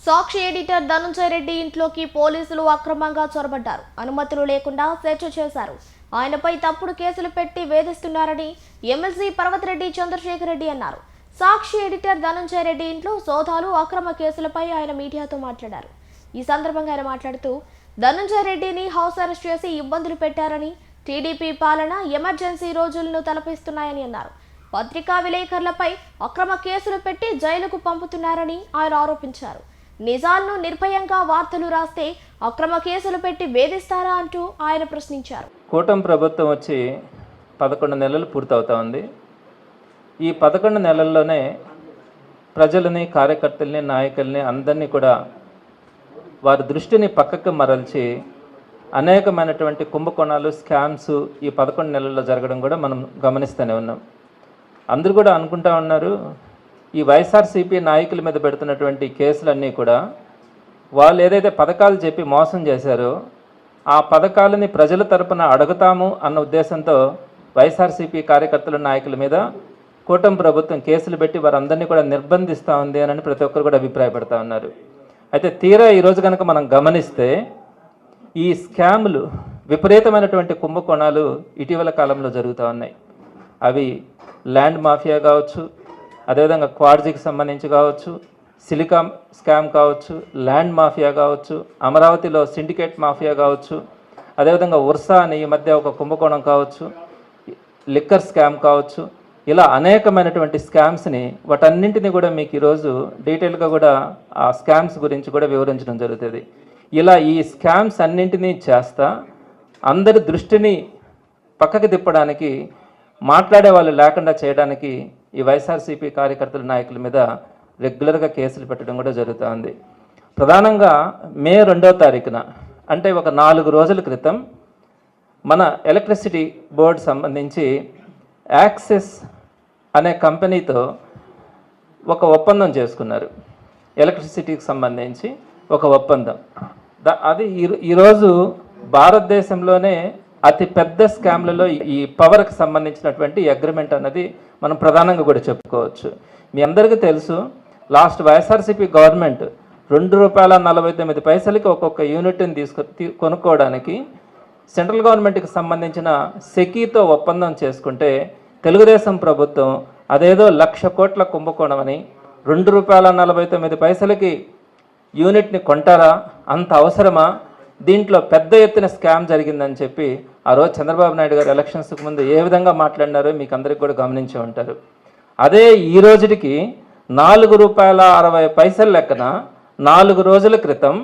సాక్షి editor Dhananjaya Reddy ఇంట్లోకి పోలీసులు అక్రమంగా చొరబడ్డారు. అనుమతులు లేకుండా సెర్చ్ చేశారు. ఆయనపై తప్పుడు కేసులు పెట్టి వేధిస్తున్నారని ఎమ్మెల్సీ పర్వతిరెడ్డి చంద్రశేఖర్ రెడ్డి అన్నారు. సాక్షి ఎడిటర్ ధనంజయ రెడ్డి ఇంట్లో సోదాలు, అక్రమ కేసులపై ఆయన మీడియాతో మాట్లాడారు. ఈ సందర్భంగా ఆయన మాట్లాడుతూ ధనంజయ రెడ్డిని హౌస్ అరెస్ట్ చేసి ఇబ్బందులు పెట్టారని, టీడీపీ పాలన ఎమర్జెన్సీ రోజులను తలపిస్తున్నాయని అన్నారు. పత్రికా విలేకరులపై అక్రమ కేసులు పెట్టి జైలుకు పంపుతున్నారని ఆయన ఆరోపించారు. నిజాలను నిర్భయంగా వార్తలు రాస్తే అక్రమ కేసులు పెట్టి వేధిస్తారా అంటూ ఆయన ప్రశ్నించారు. కూటమి ప్రభుత్వం వచ్చి 11 నెలలు పూర్తవుతా ఉంది. ఈ 11 నెలల్లోనే ప్రజలని, కార్యకర్తల్ని, నాయకుల్ని అందరినీ కూడా వారి దృష్టిని పక్కకు మరల్చి అనేకమైనటువంటి కుంభకోణాలు, స్కామ్స్ ఈ 11 నెలల్లో జరగడం కూడా మనం గమనిస్తూనే ఉన్నాం. అందరూ కూడా అనుకుంటా ఉన్నారు, ఈ వైఎస్ఆర్సీపీ నాయకుల మీద పెడుతున్నటువంటి కేసులన్నీ కూడా వాళ్ళు ఏదైతే పథకాలు చెప్పి మోసం చేశారో ఆ పథకాలని ప్రజల తరపున అడుగుతాము అన్న ఉద్దేశంతో వైఎస్ఆర్సీపీ కార్యకర్తల నాయకుల మీద కూటమి ప్రభుత్వం కేసులు పెట్టి వారందరినీ కూడా నిర్బంధిస్తూ ఉంది అని ప్రతి ఒక్కరు కూడా అభిప్రాయపడతా ఉన్నారు. అయితే తీరా ఈరోజు కనుక మనం గమనిస్తే ఈ స్కాములు, విపరీతమైనటువంటి కుంభకోణాలు ఇటీవల కాలంలో జరుగుతూ ఉన్నాయి. అవి ల్యాండ్ మాఫియా కావచ్చు, అదేవిధంగా క్వాడ్జీకి సంబంధించి కావచ్చు, సిలికాన్ స్కామ్ కావచ్చు, ల్యాండ్ మాఫియా కావచ్చు, అమరావతిలో సిండికేట్ మాఫియా కావచ్చు, అదేవిధంగా ఉర్సా అని ఈ మధ్య ఒక కుంభకోణం కావచ్చు, లిక్కర్ స్కామ్ కావచ్చు, ఇలా అనేకమైనటువంటి స్కామ్స్ని వాటన్నింటినీ కూడా మీకు ఈరోజు డీటెయిల్గా కూడా ఆ స్కామ్స్ గురించి కూడా వివరించడం జరుగుతుంది. ఇలా ఈ స్కామ్స్ అన్నింటినీ చేస్తా అందరి దృష్టిని పక్కకి తిప్పడానికి, మాట్లాడే వాళ్ళు లేకుండా చేయడానికి ఈ వైఎస్ఆర్సీపీ కార్యకర్తల నాయకుల మీద రెగ్యులర్గా కేసులు పెట్టడం కూడా జరుగుతుంది. ప్రధానంగా మే 2వ తారీఖున అంటే ఒక 4 రోజుల క్రితం మన ఎలక్ట్రిసిటీ బోర్డు సంబంధించి యాక్సెస్ అనే కంపెనీతో ఒక ఒప్పందం చేసుకున్నారు. ఎలక్ట్రిసిటీకి సంబంధించి ఒక ఒప్పందం. అది ఈరోజు భారతదేశంలోనే అతి పెద్ద స్కామ్లలో ఈ పవర్కి సంబంధించినటువంటి అగ్రిమెంట్ అన్నది మనం ప్రధానంగా కూడా చెప్పుకోవచ్చు. మీ అందరికీ తెలుసు, లాస్ట్ వైఎస్ఆర్సీపీ గవర్నమెంట్ ₹2.49 ఒక్కొక్క యూనిట్ని కొనుక్కోవడానికి సెంట్రల్ గవర్నమెంట్కి సంబంధించిన సెకీతో ఒప్పందం చేసుకుంటే తెలుగుదేశం ప్రభుత్వం అదేదో 1,00,000 కోట్ల కుంభకోణం అని ₹2.49 యూనిట్ని కొంటారా, అంత అవసరమా, దీంట్లో పెద్ద ఎత్తున స్కామ్ జరిగిందని చెప్పి ఆ రోజు చంద్రబాబు నాయుడు గారు ఎలక్షన్స్కి ముందు ఏ విధంగా మాట్లాడినారో మీకు అందరికీ కూడా గమనించే ఉంటారు. అదే ఈ రోజుకి ₹4.60 లెక్కన 4 రోజుల క్రితం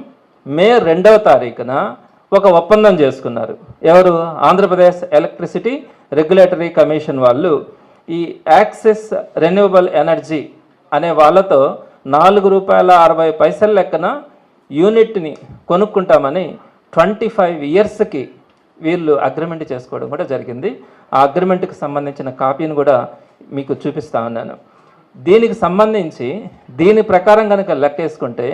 మే 2వ తారీఖున ఒక ఒప్పందం చేసుకున్నారు. ఎవరు? ఆంధ్రప్రదేశ్ ఎలక్ట్రిసిటీ రెగ్యులేటరీ కమిషన్ వాళ్ళు ఈ యాక్సెస్ రెన్యూవబుల్ ఎనర్జీ అనే వాళ్ళతో ₹4.60 లెక్కన యూనిట్ని కొనుక్కుంటామని 25 ఇయర్స్కి వీళ్ళు అగ్రిమెంట్ చేసుకోవడం కూడా జరిగింది. ఆ అగ్రిమెంట్కి సంబంధించిన కాపీని కూడా మీకు చూపిస్తా ఉన్నాను. దీనికి సంబంధించి దీని ప్రకారం కనుక లెక్కేసుకుంటే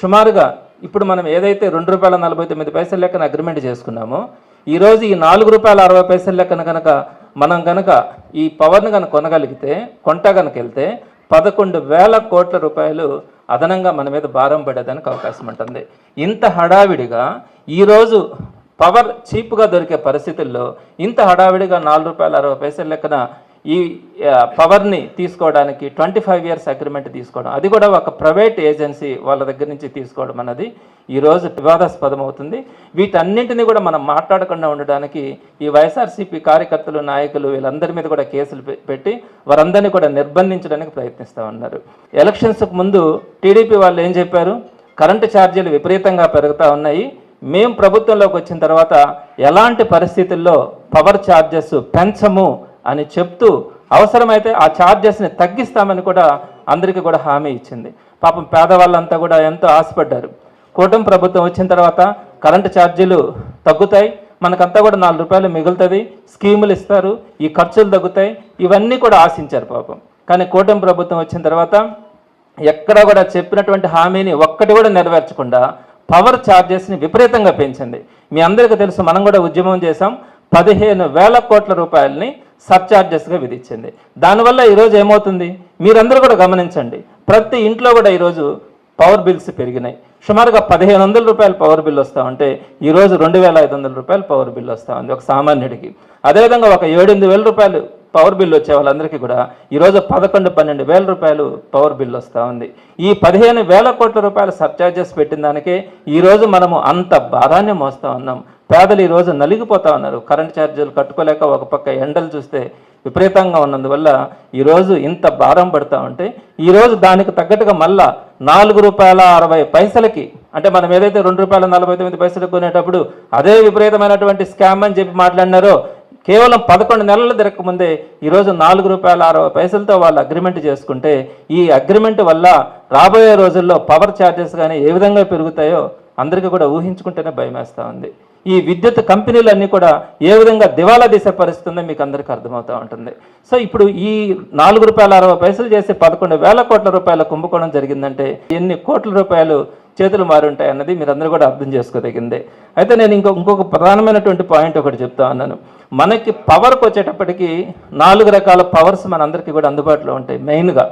సుమారుగా ఇప్పుడు మనం ఏదైతే ₹2.49 లెక్కన అగ్రిమెంట్ చేసుకున్నామో ఈరోజు ఈ ₹4.60 లెక్కన కనుక మనం కనుక ఈ పవర్ని కనుక కొనగలిగితే, కొంట కనుక వెళ్తే 11,000 కోట్ల రూపాయలు అదనంగా మన మీద భారం పడేదానికి అవకాశం ఉంటుంది. ఇంత హడావిడిగా ఈరోజు పవర్ చీప్గా దొరికే పరిస్థితుల్లో ఇంత హడావిడిగా ₹4.60 లెక్కన ఈ పవర్ని తీసుకోవడానికి 25 ఇయర్స్ అగ్రిమెంట్ తీసుకోవడం, అది కూడా ఒక ప్రైవేట్ ఏజెన్సీ వాళ్ళ దగ్గర నుంచి తీసుకోవడం అన్నది ఈరోజు వివాదాస్పదం అవుతుంది. వీటన్నింటినీ కూడా మనం మాట్లాడకుండా ఉండడానికి ఈ వైఎస్ఆర్సీపీ కార్యకర్తలు, నాయకులు వీళ్ళందరి మీద కూడా కేసులు పెట్టి వారందరినీ కూడా నిర్బంధించడానికి ప్రయత్నిస్తూ ఉన్నారు. ఎలక్షన్స్కి ముందు టీడీపీ వాళ్ళు ఏం చెప్పారు? కరెంటు ఛార్జీలు విపరీతంగా పెరుగుతూ ఉన్నాయి, మేము ప్రభుత్వంలోకి వచ్చిన తర్వాత ఎలాంటి పరిస్థితుల్లో పవర్ ఛార్జెస్ పెంచము అని చెప్తూ అవసరమైతే ఆ ఛార్జెస్ని తగ్గిస్తామని కూడా అందరికీ కూడా హామీ ఇచ్చింది. పాపం పేదవాళ్ళంతా కూడా ఎంతో ఆశపడ్డారు. కూటమి ప్రభుత్వం వచ్చిన తర్వాత కరెంటు ఛార్జీలు తగ్గుతాయి, మనకంతా కూడా ₹4 మిగులుతుంది, స్కీములు ఇస్తారు, ఈ ఖర్చులు తగ్గుతాయి, ఇవన్నీ కూడా ఆశించారు పాపం. కానీ కూటమి ప్రభుత్వం వచ్చిన తర్వాత ఎక్కడ కూడా చెప్పినటువంటి హామీని ఒక్కటి కూడా నెరవేర్చకుండా పవర్ ఛార్జెస్ని విపరీతంగా పెంచింది. మీ అందరికీ తెలుసు, మనం కూడా ఉద్యమం చేసాం. 15,000 కోట్ల రూపాయలని సబ్చార్జెస్గా విధించింది. దానివల్ల ఈరోజు ఏమవుతుంది మీరందరూ కూడా గమనించండి, ప్రతి ఇంట్లో కూడా ఈరోజు పవర్ బిల్స్ పెరిగినాయి. సుమారుగా 1500 రూపాయలు పవర్ బిల్ వస్తూ ఉంటే ఈరోజు 2500 రూపాయలు పవర్ బిల్ వస్తూ ఉంది ఒక సామాన్యుడికి. అదేవిధంగా ఒక 7-8 రూపాయలు పవర్ బిల్ వచ్చే వాళ్ళందరికీ కూడా ఈరోజు 11-12 రూపాయలు పవర్ బిల్ వస్తూ ఉంది. ఈ 15,000 కోట్ల రూపాయల సబ్చార్జెస్ పెట్టిన దానికే ఈరోజు మనము అంత భారాన్ని మోస్తూ ఉన్నాం. పేదలు ఈరోజు నలిగిపోతూ ఉన్నారు. కరెంట్ ఛార్జీలు కట్టుకోలేక ఒక పక్క ఎండలు చూస్తే విపరీతంగా ఉన్నందువల్ల ఈరోజు ఇంత భారం పడుతూ ఉంటే ఈరోజు దానికి తగ్గట్టుగా మళ్ళా ₹4.60 అంటే మనం ఏదైతే ₹2.49 కొనేటప్పుడు అదే విపరీతమైనటువంటి స్కామ్ అని చెప్పి మాట్లాడినారో కేవలం 11 నెలలు తిరగకముందే ఈరోజు ₹4.60 వాళ్ళు అగ్రిమెంట్ చేసుకుంటే ఈ అగ్రిమెంట్ వల్ల రాబోయే రోజుల్లో పవర్ ఛార్జెస్ కానీ ఏ విధంగా పెరుగుతాయో అందరికీ కూడా ఊహించుకుంటేనే భయం వేస్తూ ఉంది. ఈ విద్యుత్ కంపెనీలన్నీ కూడా ఏ విధంగా దివాలా తీసే పరిస్థితుందో మీకు అందరికీ అర్థమవుతూ ఉంటుంది. సో ఇప్పుడు ఈ ₹4.60 చేసి 11,000 కోట్ల రూపాయల కుంభకోణం జరిగిందంటే ఎన్ని కోట్ల రూపాయలు చేతులు మారి ఉంటాయి అన్నది మీరందరూ కూడా అర్థం చేసుకోదగిందే. అయితే నేను ఇంకొక ప్రధానమైనటువంటి పాయింట్ ఒకటి చెప్తా ఉన్నాను. మనకి పవర్కి వచ్చేటప్పటికి 4 రకాల పవర్స్ మనందరికీ కూడా అందుబాటులో ఉంటాయి. మెయిన్గా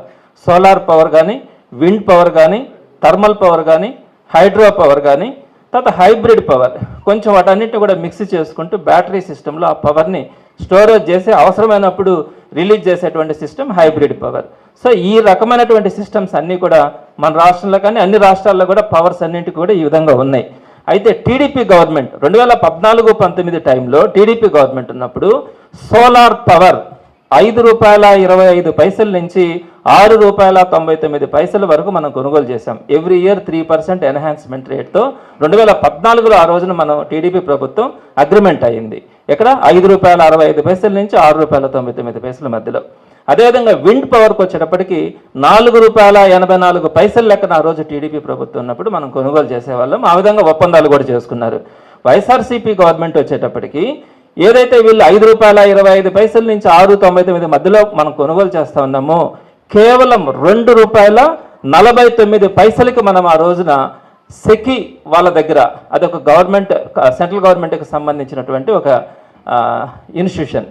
సోలార్ పవర్ కానీ, విండ్ పవర్ కానీ, థర్మల్ పవర్ కానీ, హైడ్రో పవర్ కానీ, తర్వాత హైబ్రిడ్ పవర్. కొంచెం వాటన్నిటిని కూడా మిక్స్ చేసుకుంటూ బ్యాటరీ సిస్టంలో ఆ పవర్ని స్టోరేజ్ చేసి అవసరమైనప్పుడు రిలీజ్ చేసేటువంటి సిస్టమ్ హైబ్రిడ్ పవర్. సో ఈ రకమైనటువంటి సిస్టమ్స్ అన్నీ కూడా మన రాష్ట్రంలో కానీ అన్ని రాష్ట్రాల్లో కూడా పవర్స్ అన్నింటికి కూడా ఈ విధంగా ఉన్నాయి. అయితే టీడీపీ గవర్నమెంట్ 2014-19 టైంలో టీడీపీ గవర్నమెంట్ ఉన్నప్పుడు సోలార్ పవర్ ₹5.25 నుంచి ₹6.99 వరకు మనం కొనుగోలు చేశాం. ఎవ్రీ ఇయర్ 3% ఎన్హాన్స్మెంట్ రేట్తో 2014లో ఆ రోజున మనం టీడీపీ ప్రభుత్వం అగ్రిమెంట్ అయింది. ఇక్కడ ₹5.65 నుంచి ₹6.99 మధ్యలో. అదేవిధంగా విండ్ పవర్కి వచ్చేటప్పటికి ₹4.84 లెక్కన ఆ రోజు టీడీపీ ప్రభుత్వం ఉన్నప్పుడు మనం కొనుగోలు చేసేవాళ్ళం. ఆ విధంగా ఒప్పందాలు కూడా చేసుకున్నారు. వైఎస్ఆర్సీపీ గవర్నమెంట్ వచ్చేటప్పటికి ఏదైతే వీళ్ళు ₹5.25 నుంచి ₹6.99 మధ్యలో మనం కొనుగోలు చేస్తూ ఉన్నామో కేవలం ₹2.49 మనం ఆ రోజున సెకి వాళ్ళ దగ్గర, అదొక గవర్నమెంట్ సెంట్రల్ గవర్నమెంట్కి సంబంధించినటువంటి ఒక ఇన్స్టిట్యూషన్,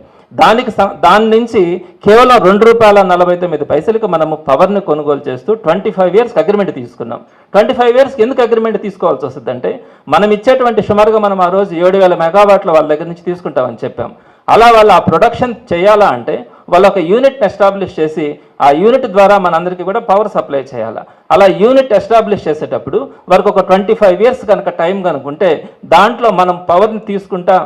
దాని నుంచి కేవలం ₹2.49 మనము పవర్ని కొనుగోలు చేస్తూ 25 ఇయర్స్కి అగ్రిమెంట్ తీసుకున్నాం. 25 ఇయర్స్కి ఎందుకు అగ్రిమెంట్ తీసుకోవాల్సి వస్తుందంటే మనం ఇచ్చేటువంటి సుమారుగా మనం ఆ రోజు 7,000 మెగావాట్ల వాళ్ళ దగ్గర నుంచి తీసుకుంటామని చెప్పాం. అలా వాళ్ళు ఆ ప్రొడక్షన్ చేయాలా అంటే వాళ్ళు ఒక యూనిట్ని ఎస్టాబ్లిష్ చేసి ఆ యూనిట్ ద్వారా మనందరికీ కూడా పవర్ సప్లై చేయాలి. అలా యూనిట్ ఎస్టాబ్లిష్ చేసేటప్పుడు వారికి ఒక 25 ఇయర్స్ కనుక టైం కనుకుంటే దాంట్లో మనం పవర్ని తీసుకుంటా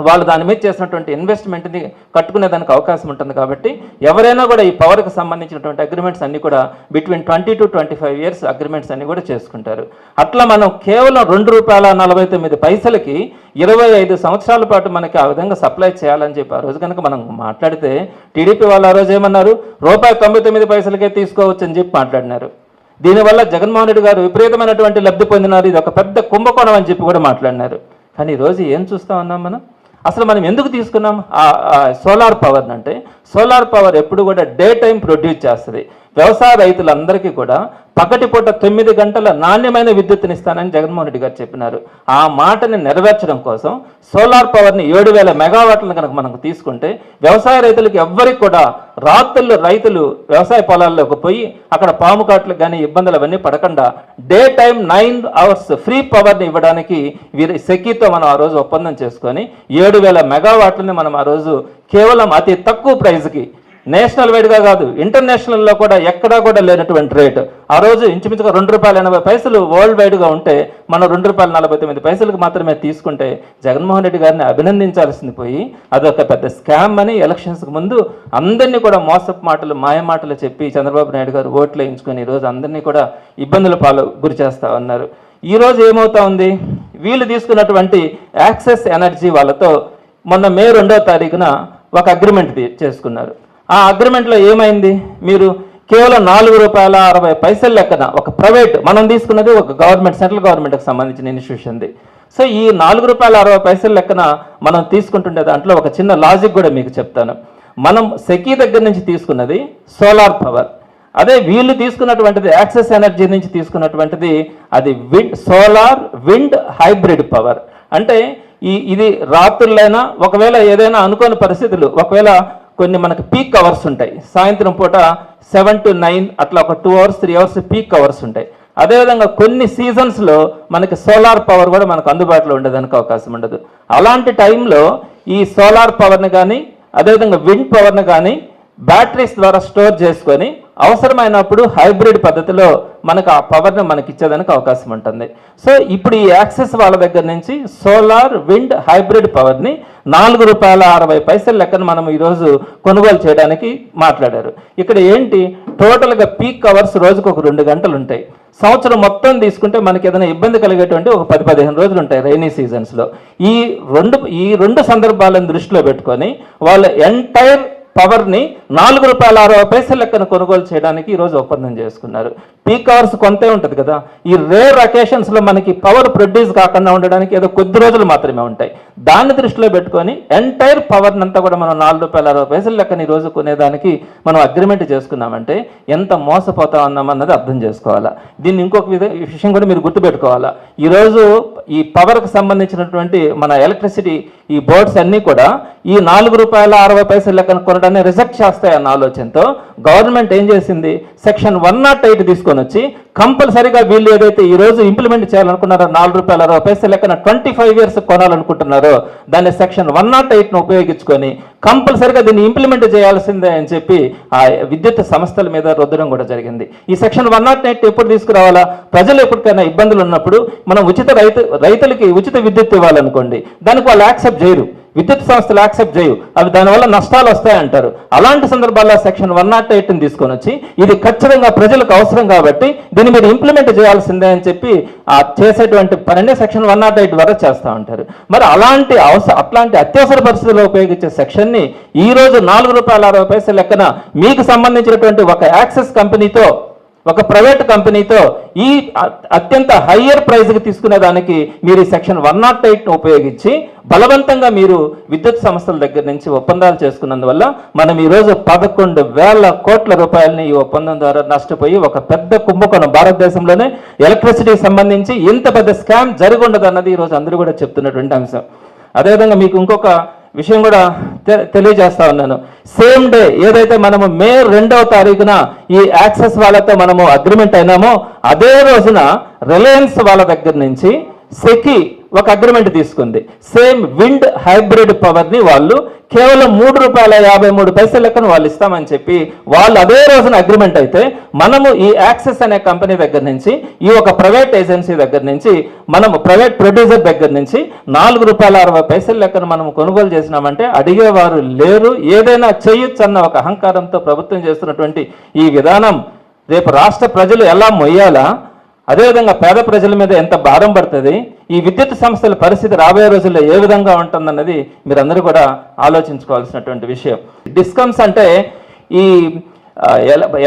వాళ్ళు దాని మీద చేసినటువంటి ఇన్వెస్ట్మెంట్ని కట్టుకునేదానికి అవకాశం ఉంటుంది. కాబట్టి ఎవరైనా కూడా ఈ పవర్కి సంబంధించినటువంటి అగ్రిమెంట్స్ అన్నీ కూడా బిట్వీన్ 20 to 25 ఇయర్స్ అగ్రిమెంట్స్ అన్నీ కూడా చేసుకుంటారు. అట్లా మనం కేవలం ₹2.49కి 25 సంవత్సరాల పాటు మనకి ఆ విధంగా సప్లై చేయాలని చెప్పి ఆ రోజు కనుక మనం మాట్లాడితే టీడీపీ వాళ్ళు ఆ రోజు ఏమన్నారు, ₹1.99 తీసుకోవచ్చు అని చెప్పి మాట్లాడినారు. దీనివల్ల జగన్మోహన్ రెడ్డి గారు విపరీతమైనటువంటి లబ్ధి పొందినారు, ఇది ఒక పెద్ద కుంభకోణం అని చెప్పి కూడా మాట్లాడినారు. కానీ ఈరోజు ఏం చూస్తూ ఉన్నాం మనం, అసలు మనం ఎందుకు తీసుకున్నాం సోలార్ పవర్ని అంటే సోలార్ పవర్ ఎప్పుడు కూడా డే టైం ప్రొడ్యూస్ చేస్తుంది. వ్యవసాయ రైతులందరికీ కూడా పగటిపూట 9 గంటల నాణ్యమైన విద్యుత్తుని ఇస్తానని జగన్మోహన్ రెడ్డి గారు చెప్పినారు. ఆ మాటని నెరవేర్చడం కోసం సోలార్ పవర్ని 7,000 మెగావాట్లను కనుక మనకు తీసుకుంటే వ్యవసాయ రైతులకు ఎవ్వరికి కూడా రాత్రులు రైతులు వ్యవసాయ పొలాల్లోకి పోయి అక్కడ పాము కాట్లకు కానీ ఇబ్బందులు అవన్నీ పడకుండా డే టైం 9 అవర్స్ ఫ్రీ పవర్ని ఇవ్వడానికి వీరి సెకీతో మనం ఆ రోజు ఒప్పందం చేసుకొని 7,000 మెగావాట్లని మనం ఆ రోజు కేవలం అతి తక్కువ ప్రైజ్కి, నేషనల్ వైడ్గా కాదు ఇంటర్నేషనల్లో కూడా ఎక్కడా కూడా లేనటువంటి రేటు ఆ రోజు ఇంచుమించుగా ₹2.80 వరల్డ్ వైడ్గా ఉంటే మనం ₹2.49 మాత్రమే తీసుకుంటే జగన్మోహన్ రెడ్డి గారిని అభినందించాల్సింది పోయి అదొక పెద్ద స్కామ్ అని ఎలక్షన్స్కి ముందు అందరినీ కూడా మోసపు మాటలు మాయ మాటలు చెప్పి చంద్రబాబు నాయుడు గారు ఓట్లు వేయించుకొని ఈరోజు అందరినీ కూడా ఇబ్బందుల గురి చేస్తూ ఉన్నారు. ఈరోజు ఏమవుతా ఉంది, వీళ్ళు తీసుకున్నటువంటి యాక్సెస్ ఎనర్జీ వాళ్ళతో మొన్న మే 2వ తారీఖున ఒక అగ్రిమెంట్ చేసుకున్నారు. ఆ అగ్రిమెంట్లో ఏమైంది, మీరు కేవలం ₹4.60 లెక్కన ఒక ప్రైవేట్, మనం తీసుకున్నది ఒక గవర్నమెంట్ సెంట్రల్ గవర్నమెంట్కి సంబంధించిన ఇన్స్టిట్యూషన్ది. సో ఈ ₹4.60 లెక్కన మనం తీసుకుంటుండే దాంట్లో ఒక చిన్న లాజిక్ కూడా మీకు చెప్తాను. మనం సెకీ దగ్గర నుంచి తీసుకున్నది సోలార్ పవర్, అదే వీళ్ళు తీసుకున్నటువంటిది యాక్సెస్ ఎనర్జీ నుంచి తీసుకున్నటువంటిది అది సోలార్ విండ్ హైబ్రిడ్ పవర్. అంటే ఇది రాత్రులైనా ఒకవేళ ఏదైనా అనుకోని పరిస్థితులు, ఒకవేళ కొన్ని మనకు పీక్ అవర్స్ ఉంటాయి, సాయంత్రం పూట 7 to 9 అట్లా ఒక 2 hours 3 hours పీక్ అవర్స్ ఉంటాయి. అదేవిధంగా కొన్ని సీజన్స్లో మనకి సోలార్ పవర్ కూడా మనకు అందుబాటులో ఉండేదానికి అవకాశం ఉండదు. అలాంటి టైంలో ఈ సోలార్ పవర్ని కానీ అదేవిధంగా విండ్ పవర్ని కానీ బ్యాటరీస్ ద్వారా స్టోర్ చేసుకొని అవసరమైనప్పుడు హైబ్రిడ్ పద్ధతిలో మనకు ఆ పవర్ని మనకి ఇచ్చేదానికి అవకాశం ఉంటుంది. సో ఇప్పుడు ఈ యాక్సెస్ వాళ్ళ దగ్గర నుంచి సోలార్ విండ్ హైబ్రిడ్ పవర్ని ₹4.60 లెక్కన మనం ఈరోజు కొనుగోలు చేయడానికి మాట్లాడారు. ఇక్కడ ఏంటి, టోటల్గా పీక్ అవర్స్ రోజుకు ఒక 2 గంటలు ఉంటాయి. సంవత్సరం మొత్తం తీసుకుంటే మనకి ఏదైనా ఇబ్బంది కలిగేటువంటి ఒక 10-15 రోజులు ఉంటాయి రైనీ సీజన్స్లో. ఈ రెండు సందర్భాలను దృష్టిలో పెట్టుకొని వాళ్ళ ఎంటైర్ పవర్ని ₹4.60 లెక్కన కొనుగోలు చేయడానికి ఈరోజు ఒప్పందం చేసుకున్నారు. పీక్ అవర్స్ కొంతే ఉంటుంది కదా, ఈ రేర్ అకేషన్స్లో మనకి పవర్ ప్రొడ్యూస్ కాకుండా ఉండడానికి ఏదో కొద్ది రోజులు మాత్రమే ఉంటాయి. దాన్ని దృష్టిలో పెట్టుకొని ఎంటైర్ పవర్ని అంతా కూడా మనం ₹4.60 లెక్కన ఈరోజు కొనేదానికి మనం అగ్రిమెంట్ చేసుకున్నామంటే ఎంత మోసపోతా ఉన్నామన్నది అర్థం చేసుకోవాలా. దీన్ని ఇంకొక విషయం కూడా మీరు గుర్తుపెట్టుకోవాలా. ఈరోజు ఈ పవర్కి సంబంధించినటువంటి మన ఎలక్ట్రిసిటీ ఈ బోర్డ్స్ అన్నీ కూడా ఈ ₹4.60 లెక్కన కొనడాన్ని రిజెక్ట్ చేస్తాయన్న ఆలోచనతో గవర్నమెంట్ ఏం చేసింది, సెక్షన్ 108 తీసుకొని వచ్చి కంపల్సరీగా వీళ్ళు ఏదైతే ఈ రోజు ఇంప్లిమెంట్ చేయాలనుకున్నారో ₹4.60 లెక్కన 25 years కొనాలనుకుంటున్నారో దాన్ని సెక్షన్ 108ను ఉపయోగించుకొని కంపల్సరీగా దీన్ని ఇంప్లిమెంట్ చేయాల్సిందే అని చెప్పి ఆ విద్యుత్ సంస్థల మీద రుద్దడం కూడా జరిగింది. ఈ సెక్షన్ 108 ఎప్పుడు తీసుకురావాలా, ప్రజలు ఎప్పటికైనా ఇబ్బందులు ఉన్నప్పుడు మనం రైతులకి ఉచిత విద్యుత్ ఇవ్వాలనుకోండి, దానికి వాళ్ళు యాక్సెప్ట్ చేయరు, విద్యుత్ సంస్థలు యాక్సెప్ట్ చేయవు, అవి దానివల్ల నష్టాలు వస్తాయంటారు. అలాంటి సందర్భాల్లో సెక్షన్ 108ని తీసుకొని వచ్చి ఇది ఖచ్చితంగా ప్రజలకు అవసరం కాబట్టి దీన్ని మీరు ఇంప్లిమెంట్ చేయాల్సిందే అని చెప్పి చేసేటువంటి పనిని సెక్షన్ 108 ద్వారా చేస్తూ ఉంటారు. మరి అట్లాంటి అత్యవసర పరిస్థితుల్లో ఉపయోగించే సెక్షన్ని ఈ రోజు ₹4.60 లెక్కన మీకు సంబంధించినటువంటి ఒక యాక్సెస్ కంపెనీతో ఒక ప్రైవేట్ కంపెనీతో ఈ అత్యంత హయ్యర్ ప్రైజ్కి తీసుకునేదానికి మీరు ఈ సెక్షన్ 108ను ఉపయోగించి బలవంతంగా మీరు విద్యుత్ సంస్థల దగ్గర నుంచి ఒప్పందాలు చేసుకున్నందువల్ల మనం ఈరోజు ₹11,000 కోట్ల ఈ ఒప్పందం ద్వారా నష్టపోయి ఒక పెద్ద కుంభకోణం భారతదేశంలోనే ఎలక్ట్రిసిటీకి సంబంధించి ఇంత పెద్ద స్కామ్ జరిగి ఉండదు అన్నది ఈరోజు అందరూ కూడా చెప్తున్నటువంటి అంశం. అదేవిధంగా మీకు ఇంకొక విషయం కూడా తెలియజేస్తా ఉన్నాను. సేమ్ డే ఏదైతే మనము మే 2వ తారీఖున ఈ యాక్సెస్ వాళ్ళతో మనము అగ్రిమెంట్ అయినామో అదే రోజున రిలయన్స్ వాళ్ళ దగ్గర నుంచి సెకి ఒక అగ్రిమెంట్ తీసుకుంది. సేమ్ విండ్ హైబ్రిడ్ పవర్ని వాళ్ళు కేవలం ₹3.53 లెక్కన వాళ్ళు ఇస్తామని చెప్పి వాళ్ళు అదే రోజున అగ్రిమెంట్ అయితే మనము ఈ యాక్సెస్ అనే కంపెనీ దగ్గర నుంచి ఈ ఒక ప్రైవేట్ ఏజెన్సీ దగ్గర నుంచి మనము ప్రైవేట్ ప్రొడ్యూసర్ దగ్గర నుంచి ₹4.60 లెక్కన మనం కొనుగోలు చేసినామంటే అడిగేవారు లేరు. ఏదైనా చేయొచ్చు అన్న ఒక అహంకారంతో ప్రభుత్వం చేస్తున్నటువంటి ఈ విధానం రేపు రాష్ట్ర ప్రజలు ఎలా మొయ్యాలా, అదేవిధంగా పేద ప్రజల మీద ఎంత భారం పడుతుంది, ఈ విద్యుత్ సంస్థల పరిస్థితి రాబోయే రోజుల్లో ఏ విధంగా ఉంటుందన్నది మీరందరూ కూడా ఆలోచించుకోవాల్సినటువంటి విషయం. డిస్కమ్స్ అంటే ఈ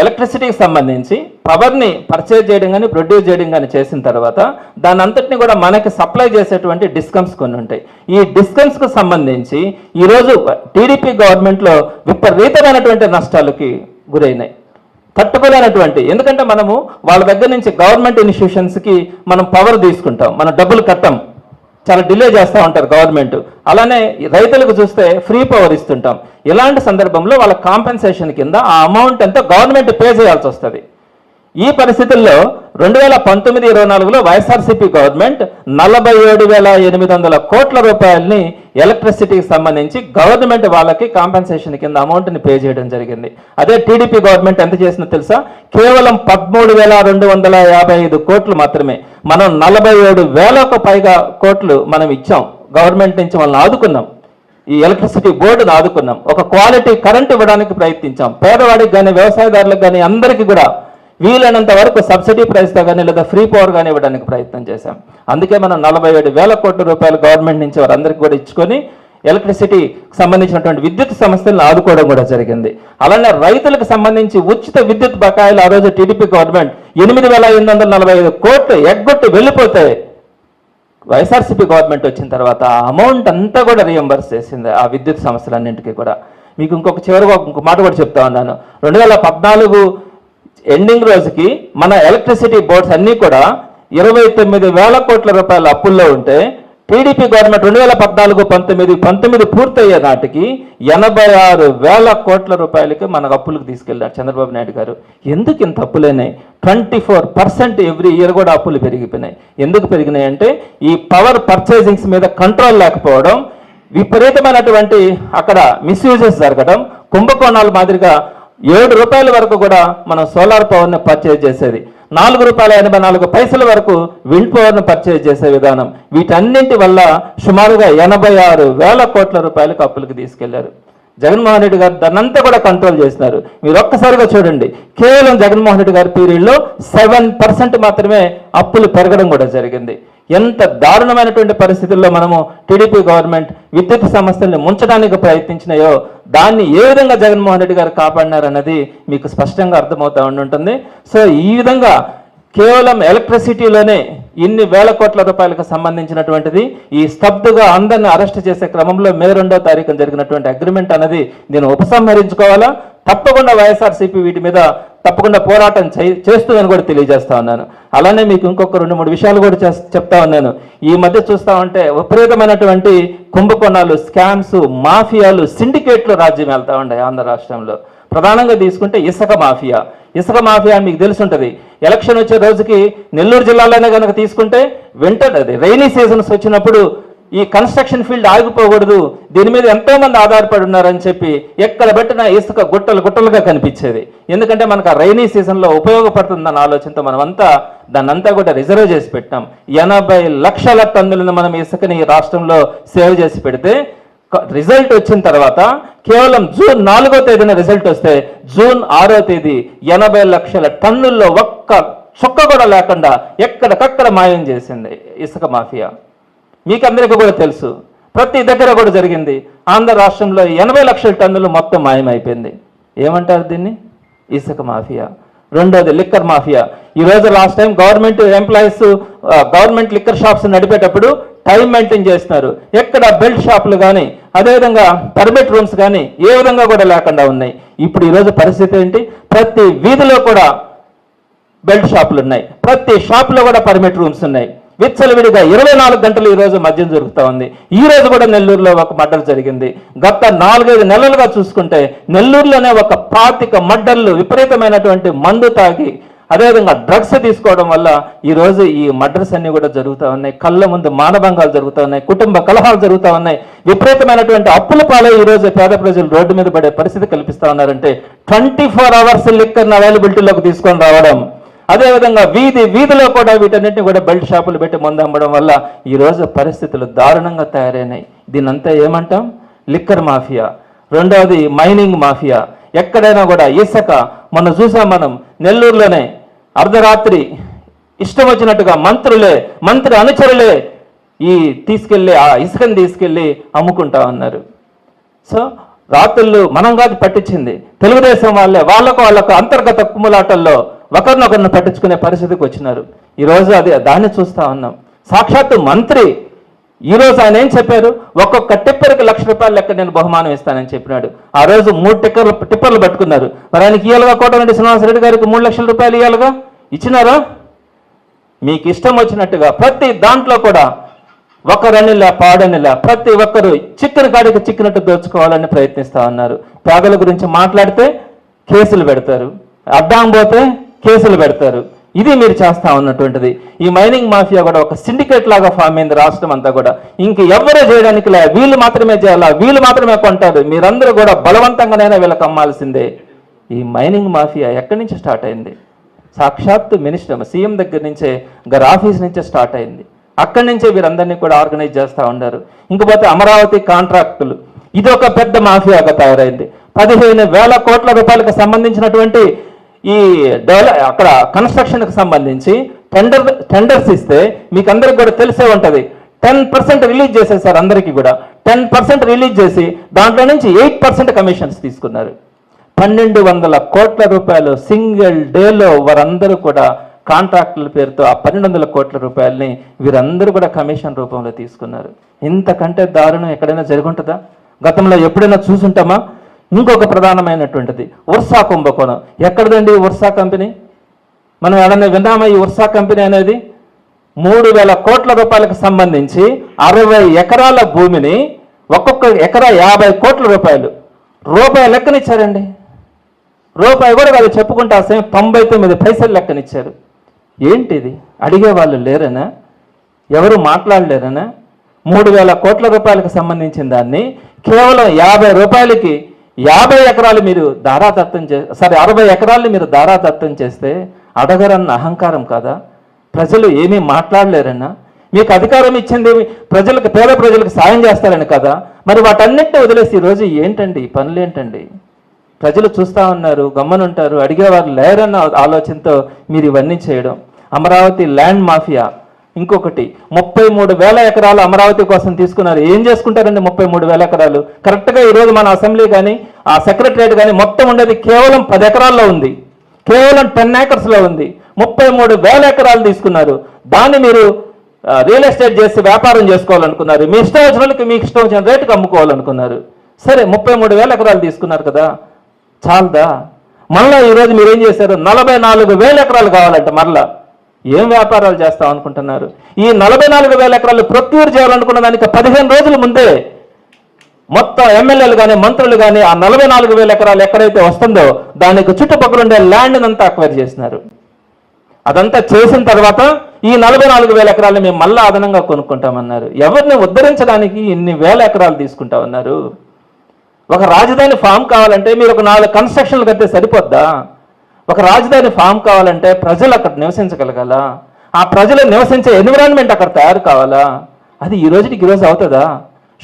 ఎలక్ట్రిసిటీకి సంబంధించి పవర్ని పర్చేజ్ చేయడం కానీ ప్రొడ్యూస్ చేయడం కానీ చేసిన తర్వాత దాని అంతటిని కూడా మనకి సప్లై చేసేటువంటి డిస్కమ్స్ కొన్ని ఉంటాయి. ఈ డిస్కమ్స్కు సంబంధించి ఈరోజు టీడీపీ గవర్నమెంట్లో విపరీతమైనటువంటి నష్టాలకి గురైనాయి, తట్టుకోలేనటువంటి. ఎందుకంటే మనము వాళ్ళ దగ్గర నుంచి గవర్నమెంట్ ఇన్స్టిట్యూషన్స్కి మనం పవర్ తీసుకుంటాం, మనం డబ్బులు కట్టం, చాలా డిలే చేస్తూ ఉంటారు గవర్నమెంట్. అలానే రైతులకు చూస్తే ఫ్రీ పవర్ ఇస్తుంటాం. ఇలాంటి సందర్భంలో వాళ్ళ కాంపెన్సేషన్ కింద ఆ అమౌంట్ ఎంతో గవర్నమెంట్ పే చేయాల్సి వస్తుంది. ఈ పరిస్థితుల్లో 2019-24లో వైఎస్ఆర్సీపీ గవర్నమెంట్ ₹47,800 కోట్ల ఎలక్ట్రిసిటీకి సంబంధించి గవర్నమెంట్ వాళ్ళకి కాంపెన్సేషన్ కింద అమౌంట్ని పే చేయడం జరిగింది. అదే టీడీపీ గవర్నమెంట్ ఎంత చేసిందో తెలుసా, కేవలం 13,255 కోట్లు మాత్రమే. మనం 47,000కు పైగా కోట్లు మనం ఇచ్చాం గవర్నమెంట్ నుంచి, వాళ్ళని ఆదుకున్నాం, ఈ ఎలక్ట్రిసిటీ బోర్డును ఆదుకున్నాం, ఒక క్వాలిటీ కరెంట్ ఇవ్వడానికి ప్రయత్నించాం. పేదవాడికి కానీ వ్యవసాయదారులకు కానీ అందరికీ కూడా వీలైనంత వరకు సబ్సిడీ ప్రైస్తో కానీ లేదా ఫ్రీ పవర్ కానీ ఇవ్వడానికి ప్రయత్నం చేశాం. అందుకే మనం 47,000 కోట్ల రూపాయలు గవర్నమెంట్ నుంచి వారందరికీ కూడా ఇచ్చుకొని ఎలక్ట్రిసిటీకి సంబంధించినటువంటి విద్యుత్ సంస్థలను ఆదుకోవడం కూడా జరిగింది. అలానే రైతులకు సంబంధించి ఉచిత విద్యుత్ బకాయిలు ఆ రోజు టీడీపీ గవర్నమెంట్ 8,845 కోట్లు ఎగ్గొట్టి వెళ్ళిపోతే వైఎస్ఆర్సీపీ గవర్నమెంట్ వచ్చిన తర్వాత ఆ అమౌంట్ అంతా కూడా రీఎంబర్స్ చేసింది ఆ విద్యుత్ సంస్థలన్నింటికీ కూడా. మీకు చివరిగా ఇంకొక మాట కూడా చెప్తా ఉన్నాను. 2014 ఎండింగ్ రోజుకి మన ఎలక్ట్రిసిటీ బోర్డ్స్ అన్నీ కూడా 29,000 కోట్ల రూపాయల అప్పుల్లో ఉంటే టీడీపీ గవర్నమెంట్ 2014-19 పూర్తయ్యే నాటికి 86,000 కోట్ల రూపాయలకి మన అప్పులకు తీసుకెళ్ళారు చంద్రబాబు నాయుడు గారు. ఎందుకు ఇంత అప్పులైనాయి? 24% ఎవ్రీ ఇయర్ కూడా అప్పులు పెరిగిపోయినాయి. ఎందుకు పెరిగినాయి అంటే ఈ పవర్ పర్చేజింగ్స్ మీద కంట్రోల్ లేకపోవడం, విపరీతమైనటువంటి అక్కడ మిస్యూజెస్ జరగడం, కుంభకోణాల మాదిరిగా 7 రూపాయల వరకు కూడా మనం సోలార్ పవర్ని పర్చేజ్ చేసేది, ₹4.84 వరకు విండ్ పవర్ను పర్చేజ్ చేసే విధానం, వీటన్నింటి వల్ల సుమారుగా 86,000 కోట్ల రూపాయలకు అప్పులకు తీసుకెళ్లారు. జగన్మోహన్ రెడ్డి గారు దాన్నంతా కూడా కంట్రోల్ చేసినారు. మీరు ఒక్కసారిగా చూడండి, కేవలం జగన్మోహన్ రెడ్డి గారి పీరియడ్లో 7% మాత్రమే అప్పులు పెరగడం కూడా జరిగింది. ఎంత దారుణమైనటువంటి పరిస్థితుల్లో మనము టీడీపీ గవర్నమెంట్ విద్యుత్ సమస్యల్ని ముంచడానికి ప్రయత్నించినాయో దాన్ని ఏ విధంగా జగన్మోహన్ రెడ్డి గారు కాపాడినారన్నది మీకు స్పష్టంగా అర్థమవుతూ ఉంటుంది. సో ఈ విధంగా కేవలం ఎలక్ట్రిసిటీలోనే ఇన్ని వేల కోట్ల రూపాయలకు సంబంధించినటువంటిది ఈ స్తబ్దుగా అందరిని అరెస్ట్ చేసే క్రమంలో మే 2వ తారీఖున జరిగినటువంటి అగ్రిమెంట్ అనేది నేను ఉపసంహరించుకోవాలా, తప్పకుండా వైఎస్ఆర్సీపీ వీటి మీద తప్పకుండా పోరాటం చేస్తుందని కూడా తెలియజేస్తా ఉన్నాను. అలానే మీకు ఇంకొక 2-3 విషయాలు కూడా చెప్తా ఉన్నాను. ఈ మధ్య చూస్తా ఉంటే విపరీతమైనటువంటి కుంభకోణాలు, స్కామ్స్, మాఫియాలు, సిండికేట్లు రాజ్యం వెళ్తా ఉన్నాయి ఆంధ్ర రాష్ట్రంలో. ప్రధానంగా తీసుకుంటే ఇసుక మాఫియా. ఇసుక మాఫియా మీకు తెలిసి ఉంటుంది. ఎలక్షన్ వచ్చే రోజుకి నెల్లూరు జిల్లాలోనే కనుక తీసుకుంటే వెంటనే రైనీ సీజన్స్ వచ్చినప్పుడు ఈ కన్స్ట్రక్షన్ ఫీల్డ్ ఆగిపోకూడదు, దీని మీద ఎంతో మంది ఆధారపడి ఉన్నారని చెప్పి ఎక్కడ పెట్టినా ఇసుక గుట్టలుగా కనిపించేది. ఎందుకంటే మనకు ఆ రైనీ సీజన్లో ఉపయోగపడుతుందన్న ఆలోచనతో మనమంతా దాన్నంతా కూడా రిజర్వ్ చేసి పెట్టాం. 80 లక్షల టన్నులను మనం ఇసుకని రాష్ట్రంలో సేవ్ చేసి పెడితే రిజల్ట్ వచ్చిన తర్వాత కేవలం జూన్ 4వ తేదీన రిజల్ట్ వస్తే జూన్ 6వ తేదీ 80 లక్షల టన్నుల్లో ఒక్క చుక్క కూడా లేకుండా ఎక్కడికక్కడ మాయం చేసింది ఇసుక మాఫియా. మీకందరికీ కూడా తెలుసు, ప్రతి దగ్గర కూడా జరిగింది. ఆంధ్ర రాష్ట్రంలో 80 లక్షల టన్నులు మొత్తం మాయమైపోయింది. ఏమంటారు దీన్ని? ఇసుక మాఫియా. రెండోది లిక్కర్ మాఫియా. ఈరోజు last time government employees government liquor shops నడిపేటప్పుడు టైం మెయింటైన్ చేస్తున్నారు. ఎక్కడ బెల్ట్ షాపులు కానీ అదేవిధంగా పర్మిట్ రూమ్స్ కానీ ఏ విధంగా కూడా లేకుండా ఉన్నాయి. ఇప్పుడు ఈరోజు పరిస్థితి ఏంటి? ప్రతి వీధిలో కూడా బెల్ట్ షాపులు ఉన్నాయి, ప్రతి షాపులో కూడా పర్మిట్ రూమ్స్ ఉన్నాయి. విచ్చలవిడిగా 24 గంటలు ఈరోజు మద్యం జరుగుతూ ఉంది. ఈ రోజు కూడా నెల్లూరులో ఒక మర్డర్ జరిగింది. గత 4-5 నెలలుగా చూసుకుంటే నెల్లూరులోనే ఒక 25 మర్డర్లు విపరీతమైనటువంటి మందు తాగి అదేవిధంగా డ్రగ్స్ తీసుకోవడం వల్ల ఈరోజు ఈ మర్డర్స్ అన్ని కూడా జరుగుతూ ఉన్నాయి. కళ్ళ ముందు మానభంగాలు జరుగుతూ ఉన్నాయి, కుటుంబ కలహాలు జరుగుతూ ఉన్నాయి, విపరీతమైనటువంటి అప్పుల పాలై ఈరోజు పేద ప్రజలు రోడ్డు మీద పడే పరిస్థితి కల్పిస్తూ ఉన్నారంటే 24 అవర్స్ లిక్కర్ని అవైలబిలిటీలోకి తీసుకొని రావడం, అదేవిధంగా వీధిలో కూడా వీటన్నిటిని కూడా బెల్ట్ షాపులు పెట్టి మందు అమ్మడం వల్ల ఈరోజు పరిస్థితులు దారుణంగా తయారైనాయి. దీనంతా ఏమంటాం? Liquor mafia. రెండవది మైనింగ్ మాఫియా. ఎక్కడైనా కూడా ఇసుక, మొన్న చూసాం మనం నెల్లూరులోనే అర్ధరాత్రి ఇష్టం వచ్చినట్టుగా మంత్రి అనుచరులే ఈ ఆ ఇసుకని తీసుకెళ్ళి అమ్ముకుంటా ఉన్నారు. సో రాత్రులు మనం కాదు పట్టించింది, తెలుగుదేశం వాళ్ళకు అంతర్గత కుమ్ములాటల్లో ఒకరినొకరిని పట్టించుకునే పరిస్థితికి వచ్చినారు. ఈరోజు దాన్ని చూస్తూ ఉన్నాం. సాక్షాత్తు మంత్రి ఈరోజు ఆయన ఏం చెప్పారు? ఒక్కొక్క టిప్పర్కి ₹1,00,000 లెక్క నేను బహుమానం ఇస్తానని చెప్పినాడు. ఆ రోజు 3 టిప్పర్లు పట్టుకున్నారు. మరి ఆయనకి ఇయ్యాలిగా, కోటమిరెడ్డి శ్రీనివాసరెడ్డి గారికి ₹3 లక్షలు ఇవ్వాలిగా, ఇచ్చినారా? మీకు ఇష్టం వచ్చినట్టుగా ప్రతి దాంట్లో కూడా ఒకరనిలా పాడనిలా ప్రతి ఒక్కరు చిక్కని కాడికి చిక్కినట్టు దోచుకోవాలని ప్రయత్నిస్తూ ఉన్నారు. పేదల గురించి మాట్లాడితే కేసులు పెడతారు, అడ్డాం పోతే కేసులు పెడతారు. ఇది మీరు చేస్తా ఉన్నటువంటిది. ఈ మైనింగ్ మాఫియా కూడా ఒక సిండికేట్ లాగా ఫామ్ అయింది రాష్ట్రం అంతా కూడా. ఇంక ఎవరో చేయడానికి వీళ్ళు మాత్రమే చేయాలా, వీళ్ళు మాత్రమే కొంటారు, మీరందరూ కూడా బలవంతంగానైనా వీళ్ళకి అమ్మాల్సిందే. ఈ మైనింగ్ మాఫియా ఎక్కడి నుంచి స్టార్ట్ అయింది? సాక్షాత్తు మినిస్టర్ సీఎం దగ్గర నుంచే, గారి ఆఫీస్ నుంచే స్టార్ట్ అయింది. అక్కడి నుంచే వీరందరినీ కూడా ఆర్గనైజ్ చేస్తూ ఉన్నారు. ఇంకపోతే అమరావతి కాంట్రాక్టులు, ఇది ఒక పెద్ద మాఫియాగా తయారైంది. 15,000 కోట్ల రూపాయలకు సంబంధించినటువంటి ఈ అక్కడ కన్స్ట్రక్షన్కి సంబంధించి టెండర్స్ ఇస్తే మీకు అందరికి కూడా తెలిసే ఉంటుంది. 10% రిలీజ్ చేసేసారు అందరికీ కూడా. 10% రిలీజ్ చేసి దాంట్లో నుంచి 8% కమిషన్స్ తీసుకున్నారు. 1,200 కోట్ల రూపాయలు సింగిల్ డేలో వారందరూ కూడా కాంట్రాక్టుల పేరుతో ఆ 1,200 కోట్ల రూపాయలని వీరందరూ కూడా కమిషన్ రూపంలో తీసుకున్నారు. ఇంతకంటే దారుణం ఎక్కడైనా జరుగుంటుందా? గతంలో ఎప్పుడైనా చూసుంటామా? ఇంకొక ప్రధానమైనటువంటిది ఉర్సా కుంభకోణం. ఎక్కడదండి ఉర్సా కంపెనీ? మనం ఏడన్నా విన్నామా ఈ ఉర్సా కంపెనీ అనేది? 3,000 కోట్ల రూపాయలకు సంబంధించి 60 ఎకరాల భూమిని ఒక్కొక్క ఎకరా 50 కోట్ల రూపాయలు లెక్కనిచ్చారండి. రూపాయి కూడా కాదు, చెప్పుకుంటే అసలు 99 పైసలు లెక్కనిచ్చారు. ఏంటిది? అడిగే వాళ్ళు లేరనా? ఎవరు మాట్లాడలేరనా? 3,000 కోట్ల రూపాయలకు సంబంధించిన దాన్ని కేవలం 50 రూపాయలకి 50 ఎకరాలు మీరు దారాదత్తం 60 ఎకరాలు మీరు దారాదత్తం చేస్తే అడగరన్న అహంకారం కాదా? ప్రజలు ఏమీ మాట్లాడలేరన్నా? మీకు అధికారం ఇచ్చింది ప్రజలకు, పేద ప్రజలకు సాయం చేస్తారని కదా. మరి వాటన్నిటిని వదిలేసి ఈరోజు ఏంటండి పనులు ఏంటండి? ప్రజలు చూస్తూ ఉన్నారు, గమ్మనుంటారు, అడిగేవారు లేరన్న ఆలోచనతో మీరు ఇవన్నీ చేయడం. అమరావతి ల్యాండ్ మాఫియా ఇంకొకటి 33,000 ఎకరాలు అమరావతి కోసం తీసుకున్నారు. ఏం చేసుకుంటారండి 33,000 ఎకరాలు? కరెక్ట్గా ఈరోజు మన అసెంబ్లీ కానీ ఆ సెక్రటరియట్ కానీ మొత్తం ఉండేది కేవలం 10 ఎకరాల్లో ఉంది, కేవలం 10 ఏకర్స్లో ఉంది. 33,000 ఎకరాలు తీసుకున్నారు. దాన్ని మీరు రియల్ ఎస్టేట్ చేసి వ్యాపారం చేసుకోవాలనుకున్నారు. మీ ఇష్టం వచ్చిన వాళ్ళకి మీకు ఇష్టం వచ్చిన రేటుకి అమ్ముకోవాలనుకున్నారు. సరే, 33,000 ఎకరాలు తీసుకున్నారు కదా, చాలదా? మళ్ళీ ఈరోజు మీరు ఏం చేశారు? 44,000 ఎకరాలు కావాలంట. మళ్ళా ఏం వ్యాపారాలు చేస్తాం అనుకుంటున్నారు? ఈ 44,000 ఎకరాలు ప్రొక్యూర్ చేయాలనుకున్న దానికి 15 రోజుల ముందే మొత్తం ఎమ్మెల్యేలు కానీ మంత్రులు కానీ ఆ 44,000 ఎకరాలు ఎక్కడైతే వస్తుందో దానికి చుట్టుపక్కల ఉండే ల్యాండ్ అంతా అక్వైర్ చేసినారు. అదంతా చేసిన తర్వాత ఈ 44,000 ఎకరాలు మేము మళ్ళీ అదనంగా కొనుక్కుంటామన్నారు. ఎవరిని ఉద్ధరించడానికి ఇన్ని వేల ఎకరాలు తీసుకుంటా ఉన్నారు? ఒక రాజధాని ఫామ్ కావాలంటే మీరు ఒక 4 కన్స్ట్రక్షన్లు కడితే సరిపోద్దా? ఒక రాజధాని ఫామ్ కావాలంటే ప్రజలు అక్కడ నివసించగలగాల, ఆ ప్రజలు నివసించే ఎన్విరాన్మెంట్ అక్కడ తయారు కావాలా? అది ఈ రోజు అవుతుందా?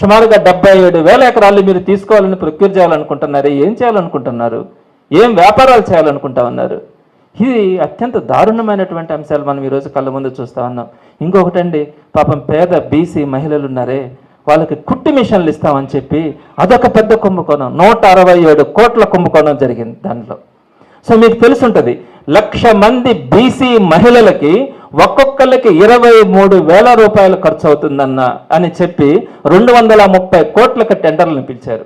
సుమారుగా 77,000 ఎకరాలు మీరు తీసుకోవాలని ప్రొక్యూర్ చేయాలనుకుంటున్నారు. ఏం చేయాలనుకుంటున్నారు? ఏం వ్యాపారాలు చేయాలనుకుంటా ఉన్నారు? ఇది అత్యంత దారుణమైనటువంటి అంశాలు మనం ఈరోజు కళ్ళ ముందు చూస్తూ ఉన్నాం. ఇంకొకటండి, పాపం పేద బీసీ మహిళలు ఉన్నారే, వాళ్ళకి కుట్టి మిషన్లు ఇస్తామని చెప్పి అదొక పెద్ద కుంభకోణం. 167 కోట్ల కుంభకోణం జరిగింది దాంట్లో. సో మీకు తెలుసుంటుంది, 1,00,000 మంది బీసీ మహిళలకి ఒక్కొక్కరికి 23,000 రూపాయలు ఖర్చు అవుతుందన్న అని చెప్పి 230 కోట్లకు టెండర్లను పిలిచారు.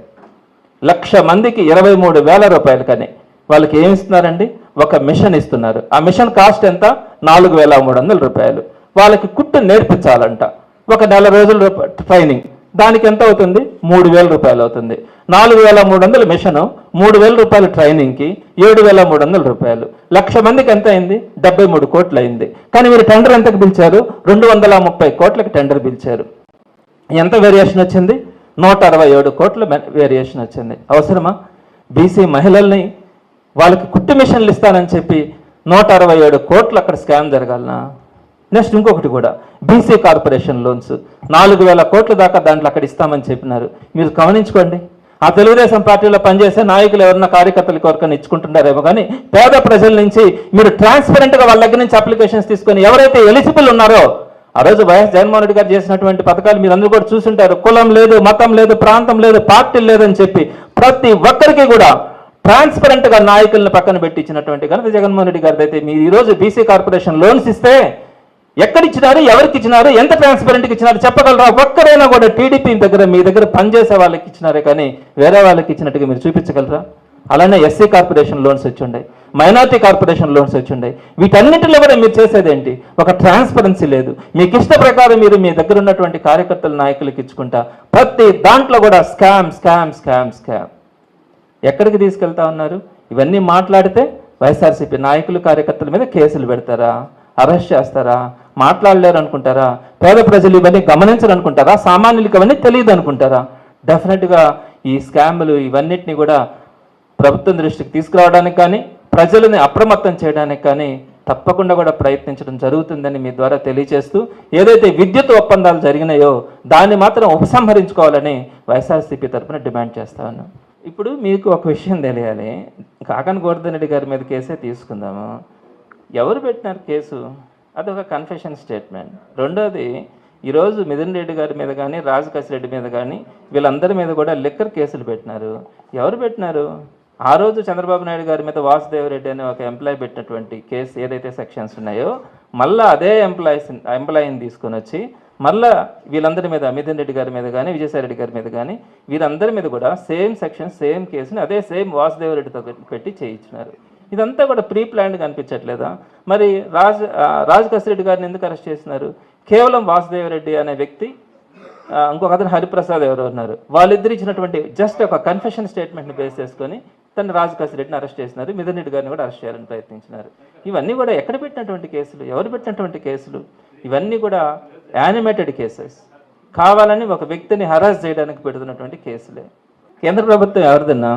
1,00,000 మందికి 23,000 రూపాయలు. కానీ వాళ్ళకి ఏమి ఇస్తున్నారండి? ఒక మిషన్ ఇస్తున్నారు. ఆ మిషన్ కాస్ట్ ఎంత? 4,300 రూపాయలు. వాళ్ళకి కుట్టు నేర్పించాలంట. ఒక నెల రోజుల ట్రైనింగ్, దానికి ఎంత అవుతుంది? 3,000 రూపాయలు అవుతుంది. 4,300 మిషను, 3,000 రూపాయలు ట్రైనింగ్కి 7,300 రూపాయలు. 1,00,000 మందికి ఎంత అయింది? 73 కోట్లు అయింది. కానీ మీరు టెండర్ ఎంతకు పిలిచారు? 230 కోట్లకు టెండర్ పిలిచారు. ఎంత వేరియేషన్ వచ్చింది? 167 కోట్ల వేరియేషన్ వచ్చింది. అవసరమా? బీసీ మహిళల్ని వాళ్ళకి కుట్టి మిషన్లు ఇస్తానని చెప్పి 167 కోట్లు అక్కడ స్కామ్ జరగాలనా? నెక్స్ట్ ఇంకొకటి కూడా, బీసీ కార్పొరేషన్ లోన్స్ 4,000 కోట్ల దాకా దాంట్లో అక్కడ ఇస్తామని చెప్పినారు. మీరు గమనించుకోండి, ఆ తెలుగుదేశం పార్టీలో పనిచేసే నాయకులు ఎవరన్నా కార్యకర్తల కొరకు ఇచ్చుకుంటున్నారేమో, కానీ పేద ప్రజల నుంచి మీరు ట్రాన్స్పరెంట్గా వాళ్ళ దగ్గర నుంచి అప్లికేషన్స్ తీసుకొని ఎవరైతే ఎలిజిబుల్ ఉన్నారో, ఆ రోజు వైఎస్ జగన్మోహన్ రెడ్డి గారు చేసినటువంటి పథకాలు మీరు అందరూ కూడా చూసుంటారు. కులం లేదు, మతం లేదు, ప్రాంతం లేదు, పార్టీలు లేదని చెప్పి ప్రతి ఒక్కరికి కూడా ట్రాన్స్పరెంట్గా నాయకులను పక్కన పెట్టి ఇచ్చినటువంటి ఘనత జగన్మోహన్ రెడ్డి గారిది. అయితే మీరు ఈరోజు బీసీ కార్పొరేషన్ లోన్స్ ఇస్తే ఎక్కడిచ్చినారు, ఎవరికి ఇచ్చినారు, ఎంత ట్రాన్స్పరెంట్గా ఇచ్చినారు చెప్పగలరా? ఒక్కరైనా కూడా టీడీపీ దగ్గర, మీ దగ్గర పనిచేసే వాళ్ళకి ఇచ్చినారే కానీ వేరే వాళ్ళకి ఇచ్చినట్టుగా మీరు చూపించగలరా? అలానే ఎస్సీ కార్పొరేషన్ లోన్స్ వచ్చి ఉన్నాయి, మైనార్టీ కార్పొరేషన్ లోన్స్ వచ్చి ఉన్నాయి. వీటన్నిటిలో కూడా మీరు చేసేదేంటి? ఒక ట్రాన్స్పరెన్సీ లేదు. మీకు ఇష్ట ప్రకారం మీరు మీ దగ్గర ఉన్నటువంటి కార్యకర్తల నాయకులకి ఇచ్చుకుంటా ప్రతి దాంట్లో కూడా స్కామ్ స్కామ్ స్కామ్ స్కామ్. ఎక్కడికి తీసుకెళ్తా ఉన్నారు? ఇవన్నీ మాట్లాడితే వైఎస్ఆర్సీపీ నాయకులు కార్యకర్తల మీద కేసులు పెడతారా? అరెస్ట్ చేస్తారా? మాట్లాడలేరు అనుకుంటారా? పేద ప్రజలు ఇవన్నీ గమనించరు అనుకుంటారా? సామాన్యులకు ఇవన్నీ తెలియదు అనుకుంటారా? డెఫినెట్గా ఈ స్కామ్లు ఇవన్నిటిని కూడా ప్రభుత్వం దృష్టికి తీసుకురావడానికి కానీ ప్రజలని అప్రమత్తం చేయడానికి కానీ తప్పకుండా కూడా ప్రయత్నించడం జరుగుతుందని మీ ద్వారా తెలియజేస్తూ, ఏదైతే విద్యుత్ ఒప్పందాలు జరిగినాయో దాన్ని మాత్రం ఉపసంహరించుకోవాలని వైఎస్ఆర్సీపీ తరఫున డిమాండ్ చేస్తా ఉన్నాం. ఇప్పుడు మీకు ఒక విషయం తెలియాలి, కాకన్ గోవర్ధన్ రెడ్డి గారి మీద కేసే తీసుకుందాము. ఎవరు పెట్టినారు కేసు? అదొక కన్ఫెషన్ స్టేట్మెంట్. రెండోది, ఈరోజు మిథున్ రెడ్డి గారి మీద కానీ రాజకేశ్ రెడ్డి మీద కానీ వీళ్ళందరి మీద కూడా లిక్కర్ కేసులు పెట్టినారు. ఎవరు పెట్టినారు? ఆ రోజు చంద్రబాబు నాయుడు గారి మీద వాసుదేవరెడ్డి అనే ఒక ఎంప్లాయీ పెట్టినటువంటి కేసు ఏదైతే సెక్షన్స్ ఉన్నాయో, మళ్ళీ అదే ఎంప్లాయీని తీసుకొని వచ్చి మళ్ళీ వీళ్ళందరి మీద, మిథున్ రెడ్డి గారి మీద కానీ విజయసాయి రెడ్డి గారి మీద కానీ వీరందరి మీద కూడా సేమ్ సెక్షన్ సేమ్ కేసుని అదే సేమ్ వాసుదేవరెడ్డితో పెట్టి చేయించినారు. ఇదంతా కూడా ప్రీ ప్లాన్డ్గా అనిపించట్లేదా? మరి రాజ్ కసిరెడ్డి గారిని ఎందుకు అరెస్ట్ చేసినారు? కేవలం వాసుదేవరెడ్డి అనే వ్యక్తి, ఇంకొక అతను హరిప్రసాద్ ఎవరు ఉన్నారు, వాళ్ళిద్దరు ఇచ్చినటువంటి జస్ట్ ఒక కన్ఫెషన్ స్టేట్మెంట్ని బేస్ చేసుకొని తను రాజ్ కసిరెడ్డిని అరెస్ట్ చేసినారు, మిథున్ రెడ్డి గారిని కూడా అరెస్ట్ చేయాలని ప్రయత్నించినారు. ఇవన్నీ కూడా ఎక్కడ పెట్టినటువంటి కేసులు, ఎవరు పెట్టినటువంటి కేసులు? ఇవన్నీ కూడా యానిమేటెడ్ కేసెస్, కావాలని ఒక వ్యక్తిని హరాస్ చేయడానికి పెడుతున్నటువంటి కేసులే. కేంద్ర ప్రభుత్వం ఎవరిదన్నా?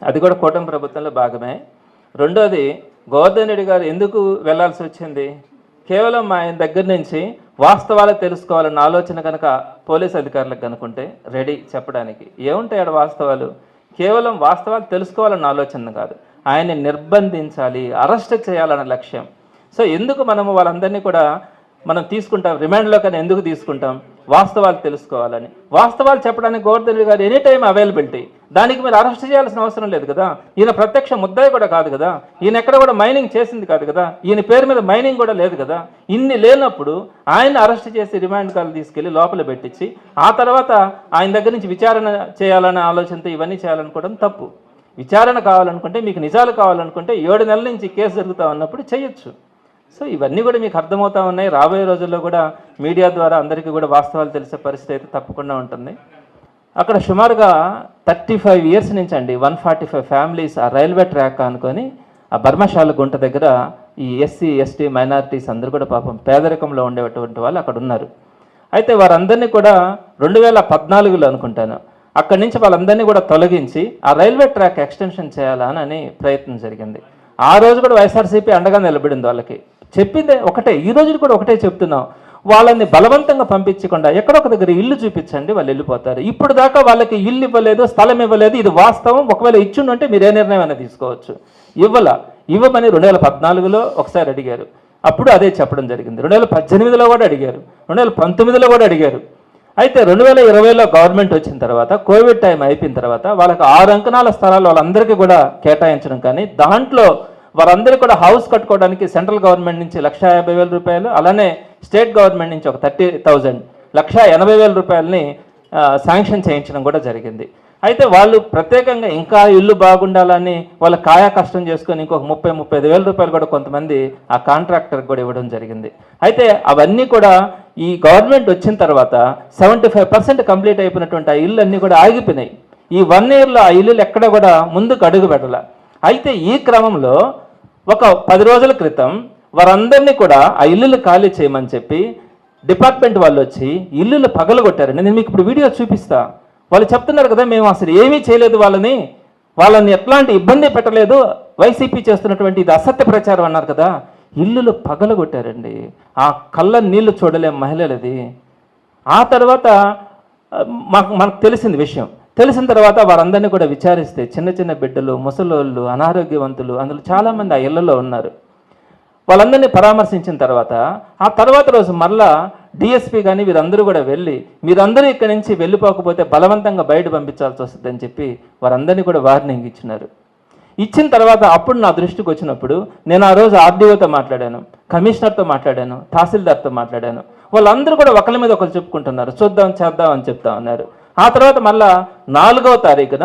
అది కూడా కూటమి ప్రభుత్వంలో భాగమే. రెండోది, గోవర్ధన్ రెడ్డి గారు ఎందుకు వెళ్లాల్సి వచ్చింది? కేవలం ఆయన దగ్గర నుంచి వాస్తవాలు తెలుసుకోవాలన్న ఆలోచన కనుక పోలీస్ అధికారులకు కనుకుంటే రెడీ చెప్పడానికి. ఏముంటాయి ఆడ వాస్తవాలు? కేవలం వాస్తవాలు తెలుసుకోవాలన్న ఆలోచన కాదు, ఆయన్ని నిర్బంధించాలి, అరెస్ట్ చేయాలన్న లక్ష్యం. సో ఎందుకు మనము వాళ్ళందరినీ కూడా మనం తీసుకుంటాం రిమాండ్లో, కానీ ఎందుకు తీసుకుంటాం? వాస్తవాలు తెలుసుకోవాలని. వాస్తవాలు చెప్పడానికి గోవర్ధన్ రెడ్డి గారు ఎనీ టైం అవైలబిలిటీ. దానికి మీరు అరెస్ట్ చేయాల్సిన అవసరం లేదు కదా. ఈయన ప్రత్యక్ష ముద్దాయి కూడా కాదు కదా, ఈయన ఎక్కడ కూడా మైనింగ్ చేసింది కాదు కదా, ఈయన పేరు మీద మైనింగ్ కూడా లేదు కదా. ఇన్ని లేనప్పుడు ఆయన అరెస్ట్ చేసి రిమాండ్ కాల్ తీసుకెళ్లి లోపల పెట్టించి ఆ తర్వాత ఆయన దగ్గర నుంచి విచారణ చేయాలనే ఆలోచనతో ఇవన్నీ చేయాలనుకోవడం తప్పు. విచారణ కావాలనుకుంటే, మీకు నిజాలు కావాలనుకుంటే 7 నెలల నుంచి కేసు జరుగుతూ ఉన్నప్పుడు చేయొచ్చు. సో ఇవన్నీ కూడా మీకు అర్థమవుతా ఉన్నాయి. రాబోయే రోజుల్లో కూడా మీడియా ద్వారా అందరికీ కూడా వాస్తవాలు తెలిసే పరిస్థితి అయితే తప్పకుండా ఉంటుంది. అక్కడ సుమారుగా 35 ఇయర్స్ నుంచి అండి 145 ఫ్యామిలీస్ ఆ రైల్వే ట్రాక్ అనుకొని ఆ బర్మశాల గుంట దగ్గర ఈ ఎస్సీ ఎస్టీ మైనారిటీస్ అందరూ కూడా పాపం పేదరికంలో ఉండేటువంటి వాళ్ళు అక్కడ ఉన్నారు. అయితే వారందరినీ కూడా 2014లో అనుకుంటాను అక్కడి నుంచి వాళ్ళందరినీ కూడా తొలగించి ఆ రైల్వే ట్రాక్ ఎక్స్టెన్షన్ చేయాలని ప్రయత్నం జరిగింది. ఆ రోజు కూడా వైఎస్ఆర్సీపీ అండగా నిలబడింది. వాళ్ళకి చెప్పిందే ఒకటే, ఈ రోజు కూడా ఒకటే చెప్తున్నాం, వాళ్ళని బలవంతంగా పంపించకుండా ఎక్కడొక దగ్గర ఇల్లు చూపించండి, వాళ్ళు వెళ్ళిపోతారు. ఇప్పుడు దాకా వాళ్ళకి ఇల్లు ఇవ్వలేదు, స్థలం ఇవ్వలేదు, ఇది వాస్తవం. ఒకవేళ ఇచ్చిండంటే మీరు ఏ నిర్ణయం అయినా తీసుకోవచ్చు. ఇవ్వమని 2014లో ఒకసారి అడిగారు, అప్పుడు అదే చెప్పడం జరిగింది. 2018లో కూడా అడిగారు, 2019లో కూడా అడిగారు. అయితే 2020లో గవర్నమెంట్ వచ్చిన తర్వాత, కోవిడ్ టైం అయిపోయిన తర్వాత వాళ్ళకి 6 అంకణాల స్థలాలు వాళ్ళందరికీ కూడా కేటాయించడం, కానీ దాంట్లో వారందరూ కూడా హౌస్ కట్టుకోవడానికి సెంట్రల్ గవర్నమెంట్ నుంచి 1,50,000 రూపాయలు, అలానే స్టేట్ గవర్నమెంట్ నుంచి ఒక 30,000 1,80,000 రూపాయలని శాంక్షన్ చేయించడం కూడా జరిగింది. అయితే వాళ్ళు ప్రత్యేకంగా ఇంకా ఇల్లు బాగుండాలని వాళ్ళ కాయా కష్టం చేసుకొని ఇంకొక 30,000-35,000 రూపాయలు కూడా కొంతమంది ఆ కాంట్రాక్టర్కి కూడా ఇవ్వడం జరిగింది. అయితే అవన్నీ కూడా ఈ గవర్నమెంట్ వచ్చిన తర్వాత 75% కంప్లీట్ అయిపోయినటువంటి ఆ ఇల్లు అన్నీ కూడా ఆగిపోయినాయి. ఈ 1 ఇయర్లో ఆ ఇల్లులు ఎక్కడ కూడా ముందుకు అడుగు పెట్టాల. అయితే ఈ క్రమంలో ఒక 10 రోజుల క్రితం వారందరినీ కూడా ఆ ఇల్లులు ఖాళీ చేయమని చెప్పి డిపార్ట్మెంట్ వాళ్ళు వచ్చి ఇల్లులు పగలగొట్టారండి. నేను మీకు ఇప్పుడు వీడియో చూపిస్తా. వాళ్ళు చెప్తున్నారు కదా, మేము అసలు ఏమీ చేయలేదు, వాళ్ళని ఎట్లాంటి ఇబ్బంది పెట్టలేదు, వైసీపీ చేస్తున్నటువంటి ఇది అసత్య ప్రచారం అన్నారు కదా. ఇల్లులు పగలగొట్టారండి. ఆ కళ్ళ నీళ్లు చూడలేం మహిళలది. ఆ తర్వాత మనకు తెలిసింది విషయం. తెలిసిన తర్వాత వారందరినీ కూడా విచారిస్తే చిన్న చిన్న బిడ్డలు, ముసలోళ్ళు, అనారోగ్యవంతులు అందులో చాలామంది ఆ ఇళ్లలో ఉన్నారు. వాళ్ళందరినీ పరామర్శించిన తర్వాత ఆ తర్వాత రోజు మళ్ళా డిఎస్పీ కానీ వీరందరూ కూడా వెళ్ళి, మీరందరూ ఇక్కడి నుంచి వెళ్ళిపోకపోతే బలవంతంగా బయట పంపించాల్సి వస్తుందని చెప్పి వారందరినీ కూడా వార్నింగ్ ఇచ్చినారు. ఇచ్చిన తర్వాత అప్పుడు నా దృష్టికి వచ్చినప్పుడు నేను ఆ రోజు ఆర్డీఓతో మాట్లాడాను, కమిషనర్తో మాట్లాడాను, తహసీల్దార్తో మాట్లాడాను. వాళ్ళందరూ కూడా ఒకరి మీద ఒకరు చెప్పుకుంటున్నారు, చూద్దాం చేద్దాం అని చెప్తా ఉన్నారు. ఆ తర్వాత మళ్ళా 4వ తారీఖున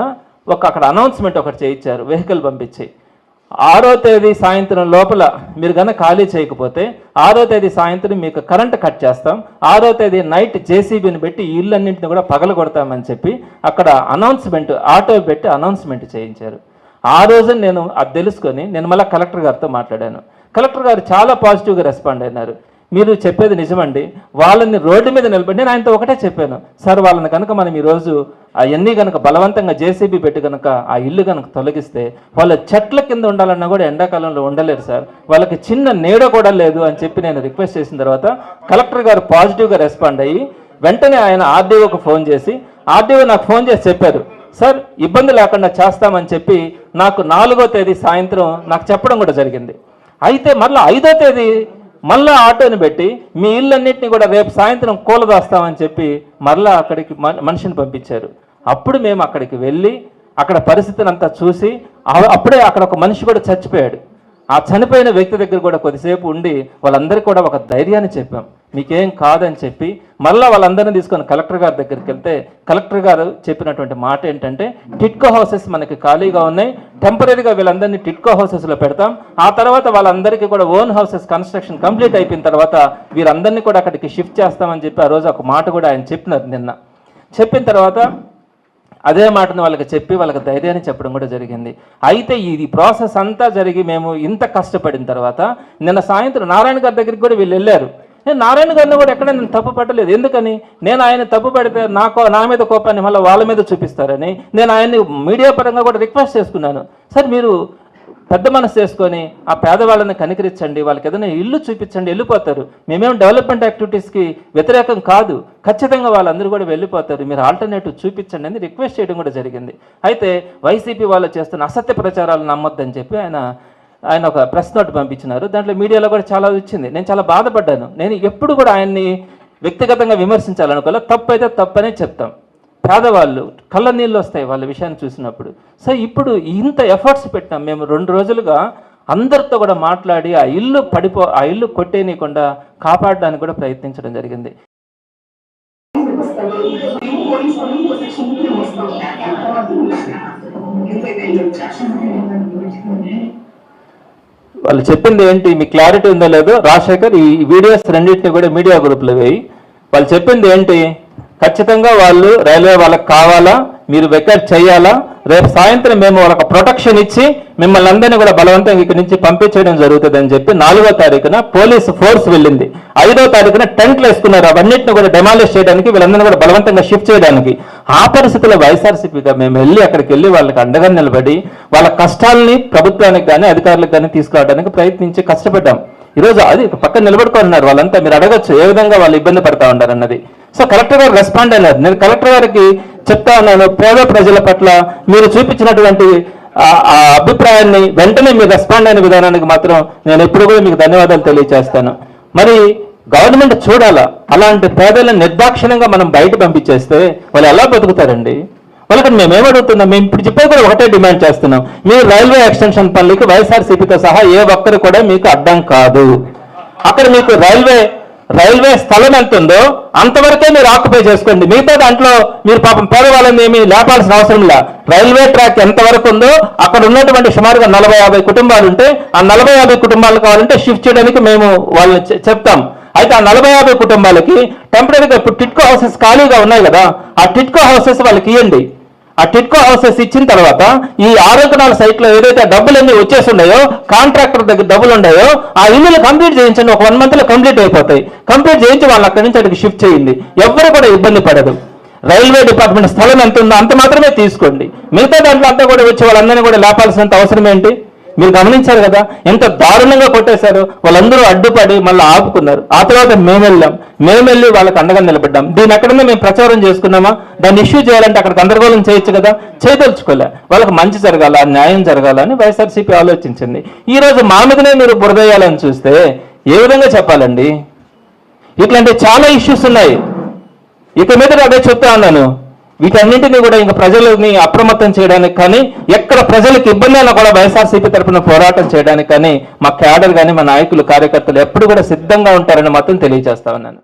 అక్కడ అనౌన్స్మెంట్ ఒకటి చేయించారు, వెహికల్ పంపించి 6వ తేదీ సాయంత్రం లోపల మీరు కనుక ఖాళీ చేయకపోతే 6వ తేదీ సాయంత్రం మీకు కరెంట్ కట్ చేస్తాం, 6వ తేదీ నైట్ జేసీబీని పెట్టి ఈ ఇళ్ళన్నింటిని కూడా పగలగొడతామని చెప్పి అక్కడ అనౌన్స్మెంట్ ఆటో పెట్టి అనౌన్స్మెంట్ చేయించారు. ఆ రోజు నేను అది తెలుసుకొని నేను మళ్ళీ కలెక్టర్ గారితో మాట్లాడాను. కలెక్టర్ గారు చాలా పాజిటివ్గా రెస్పాండ్ అయినారు. మీరు చెప్పేది నిజమండి, వాళ్ళని రోడ్డు మీద నిలబడి, నేను ఆయనతో ఒకటే చెప్పాను, సార్ వాళ్ళని కనుక మనం ఈరోజు అవన్నీ కనుక బలవంతంగా జేసీబీ పెట్టి కనుక ఆ ఇల్లు కనుక తొలగిస్తే వాళ్ళ చెట్ల కింద ఉండాలన్నా కూడా ఎండాకాలంలో ఉండలేరు సార్, వాళ్ళకి చిన్న నీడ కూడా లేదు అని చెప్పి నేను రిక్వెస్ట్ చేసిన తర్వాత కలెక్టర్ గారు పాజిటివ్గా రెస్పాండ్ అయ్యి వెంటనే ఆయన ఆర్డీఓకి ఫోన్ చేసి, ఆర్డీఓ నాకు ఫోన్ చేసి చెప్పారు, సార్ ఇబ్బంది లేకుండా చేస్తామని చెప్పి నాకు 4వ తేదీ సాయంత్రం నాకు చెప్పడం కూడా జరిగింది. అయితే మళ్ళీ 5వ తేదీ మళ్ళీ ఆటోని పెట్టి మీ ఇళ్ళన్నింటినీ కూడా రేపు సాయంత్రం కూలదాస్తామని చెప్పి మళ్ళీ అక్కడికి మనిషిని పంపించారు. అప్పుడు మేము అక్కడికి వెళ్ళి అక్కడ పరిస్థితిని అంతా చూసి, అప్పుడే అక్కడ ఒక మనిషి కూడా చచ్చిపోయాడు. ఆ చనిపోయిన వ్యక్తి దగ్గర కూడా కొద్దిసేపు ఉండి వాళ్ళందరికీ కూడా ఒక ధైర్యాన్ని చెప్పాం, మీకేం కాదని చెప్పి మళ్ళీ వాళ్ళందరినీ తీసుకొని కలెక్టర్ గారి దగ్గరికి వెళ్తే కలెక్టర్ గారు చెప్పినటువంటి మాట ఏంటంటే, టిట్కో హౌసెస్ మనకి ఖాళీగా ఉన్నాయి, టెంపరీగా వీళ్ళందరినీ టిట్కో హౌసెస్లో పెడతాం, ఆ తర్వాత వాళ్ళందరికీ కూడా ఓన్ హౌసెస్ కన్స్ట్రక్షన్ కంప్లీట్ అయిపోయిన తర్వాత వీరందరినీ కూడా అక్కడికి షిఫ్ట్ చేస్తామని చెప్పి ఆ రోజు ఒక మాట కూడా ఆయన చెప్పినారు. నిన్న చెప్పిన తర్వాత అదే మాటను వాళ్ళకి చెప్పి వాళ్ళకి ధైర్యాన్ని చెప్పడం కూడా జరిగింది. అయితే ఇది ప్రాసెస్ అంతా జరిగి మేము ఇంత కష్టపడిన తర్వాత నిన్న సాయంత్రం నారాయణ గారి దగ్గరికి కూడా వీళ్ళు వెళ్ళారు. నేను నారాయణ గారిని కూడా ఎక్కడ నేను తప్పు పట్టలేదు. ఎందుకని, నేను ఆయన తప్పు పడితే నా మీద కోపాన్ని మళ్ళీ వాళ్ళ మీద చూపిస్తారని నేను ఆయన్ని మీడియా పరంగా కూడా రిక్వెస్ట్ చేసుకున్నాను. సార్ మీరు పెద్ద మనసు చేసుకొని ఆ పేదవాళ్ళని కనికరించండి, వాళ్ళకి ఏదైనా ఇల్లు చూపించండి, వెళ్ళిపోతారు. మేమేం డెవలప్మెంట్ యాక్టివిటీస్కి వ్యతిరేకం కాదు, ఖచ్చితంగా వాళ్ళందరూ కూడా వెళ్ళిపోతారు, మీరు ఆల్టర్నేటివ్ చూపించండి అని రిక్వెస్ట్ చేయడం కూడా జరిగింది. అయితే వైసీపీ వాళ్ళు చేస్తున్న అసత్య ప్రచారాలు నమ్మొద్దని చెప్పి ఆయన ఒక ప్రెస్ నోట్ పంపించినారు. దాంట్లో మీడియాలో కూడా చాలా వచ్చింది. నేను చాలా బాధపడ్డాను. నేను ఎప్పుడు కూడా ఆయన్ని వ్యక్తిగతంగా విమర్శించాలనుకోలే, తప్పు అయితే తప్పనే చెప్తాం. పేదవాళ్ళు కళ్ళ నీళ్ళు వస్తాయి వాళ్ళ విషయాన్ని చూసినప్పుడు. సో ఇప్పుడు ఇంత ఎఫర్ట్స్ పెట్టాం మేము 2 రోజులుగా, అందరితో కూడా మాట్లాడి ఆ ఇల్లు కొట్టేయకుండా కాపాడడానికి కూడా ప్రయత్నించడం జరిగింది. వాళ్ళు చెప్పింది ఏంటి, మీకు క్లారిటీ ఉందో లేదో రాజశేఖర్, ఈ వీడియోస్ రెండింటిని కూడా మీడియా గ్రూప్లో వేయి. వాళ్ళు చెప్పింది ఏంటి, ఖచ్చితంగా వాళ్ళు రైల్వే వాళ్ళకి కావాలా, మీరు వెకేట్ చేయాలా, రేపు సాయంత్రం మేము వాళ్ళకి ప్రొటెక్షన్ ఇచ్చి మిమ్మల్ని అందరినీ కూడా బలవంతంగా ఇక్కడి నుంచి పంపించేయడం జరుగుతుందని చెప్పి 4వ తారీఖున పోలీసు ఫోర్స్ వెళ్ళింది. 5వ తారీఖున టెంట్లు వేసుకున్నారు, అవన్నింటిని కూడా డెమాలిష్ చేయడానికి, వీళ్ళందరినీ కూడా బలవంతంగా షిఫ్ట్ చేయడానికి. ఆ పరిస్థితుల్లో వైఎస్ఆర్సీపీగా మేము అక్కడికి వెళ్ళి వాళ్ళకి అండగా నిలబడి వాళ్ళ కష్టాలని ప్రభుత్వానికి కానీ అధికారులకు కానీ తీసుకురావడానికి ప్రయత్నించి కష్టపడ్డాం. ఈరోజు అది పక్కన నిలబడుకున్నారు వాళ్ళంతా. మీరు అడగచ్చు ఏ విధంగా వాళ్ళు ఇబ్బంది పడతా ఉన్నారు అన్నది. సో కలెక్టర్ గారు రెస్పాండ్ అయినారు. నేను కలెక్టర్ గారికి చెప్తా ఉన్నాను, పేద ప్రజల పట్ల మీరు చూపించినటువంటి ఆ అభిప్రాయాన్ని వెంటనే మీరు రెస్పాండ్ అయిన విధానానికి మాత్రం నేను ఎప్పుడు కూడా మీకు ధన్యవాదాలు తెలియజేస్తాను. మరి గవర్నమెంట్ చూడాలా, అలాంటి పేదలను నిర్దాక్షిణ్యంగా మనం బయట పంపించేస్తే వాళ్ళు ఎలా బతుకుతారండి? వాళ్ళకి మేమేమడుగుతున్నాం, మేము ఇప్పుడు చెప్పేది కూడా ఒకటే డిమాండ్ చేస్తున్నాం, మీరు రైల్వే ఎక్స్టెన్షన్ పనులకి వైఎస్ఆర్సీపీతో సహా ఏ ఒక్కరు కూడా మీకు అడ్డం కాదు. అక్కడ మీకు రైల్వే స్థలం ఎంత ఉందో అంతవరకే మీరు ఆక్యుపై చేసుకోండి. మిగతా దాంట్లో మీరు పాపం పేదవాళ్ళని ఏమి లేపాల్సిన అవసరం లే. రైల్వే ట్రాక్ ఎంతవరకు ఉందో అక్కడ ఉన్నటువంటి సుమారుగా 40-50 కుటుంబాలు ఉంటే ఆ 40-50 కుటుంబాలు కావాలంటే షిఫ్ట్ చేయడానికి మేము వాళ్ళని చెప్తాం. అయితే ఆ 40-50 కుటుంబాలకి టెంపరీగా ఇప్పుడు టిట్కో హౌసెస్ ఖాళీగా ఉన్నాయి కదా, ఆ టిట్కో హౌసెస్ వాళ్ళకి ఇవ్వండి. ఆ టిట్కో హౌసెస్ ఇచ్చిన తర్వాత ఈ 6 సైట్లో ఏదైతే డబ్బులన్నీ వచ్చేసి ఉన్నాయో, కాంట్రాక్టర్ దగ్గర డబ్బులు ఉన్నాయో, ఆ ఇల్లులు కంప్లీట్ చేయించండి. ఒక 1 మంత్లో కంప్లీట్ అయిపోతాయి. కంప్లీట్ చేయించి వాళ్ళు అక్కడి నుంచి అక్కడికి షిఫ్ట్ చేయండి. ఎవరు కూడా ఇబ్బంది పడదు. రైల్వే డిపార్ట్మెంట్ స్థలం ఎంత ఉందో అంత మాత్రమే తీసుకోండి. మిగతా దాంట్లో అంతా కూడా వచ్చి వాళ్ళందరినీ కూడా లేపాల్సినంత అవసరం ఏంటి? మీరు గమనించారు కదా ఎంత దారుణంగా కొట్టేశారు. వాళ్ళందరూ అడ్డుపడి మళ్ళీ ఆపుకున్నారు. ఆ తర్వాత మేము వెళ్ళి వాళ్ళకి అండగా నిలబడ్డాం. దీని ఎక్కడన్నా మేము ప్రచారం చేసుకున్నామా? దాన్ని ఇష్యూ చేయాలంటే అక్కడ గందరగోళం చేయొచ్చు కదా, చేయదలుచుకోలే. వాళ్ళకి మంచి జరగాల, న్యాయం జరగాల అని వైఎస్ఆర్సీపీ ఆలోచించింది. ఈ రోజు మా మీదనే మీరు బురదేయాలని చూస్తే ఏ విధంగా చెప్పాలండి? ఇట్లాంటి చాలా ఇష్యూస్ ఉన్నాయి. ఇక మీద అదే చెప్తా ఉన్నాను, వీటన్నింటినీ కూడా ఇంకా ప్రజలని అప్రమత్తం చేయడానికి కానీ, ఎక్కడ ప్రజలకు ఇబ్బంది అయినా కూడా వైఎస్ఆర్సీపీ తరఫున పోరాటం చేయడానికి కానీ మా క్యాడర్ కానీ మా నాయకులు కార్యకర్తలు ఎప్పుడు కూడా సిద్ధంగా ఉంటారని మాత్రం తెలియజేస్తా ఉన్నాను.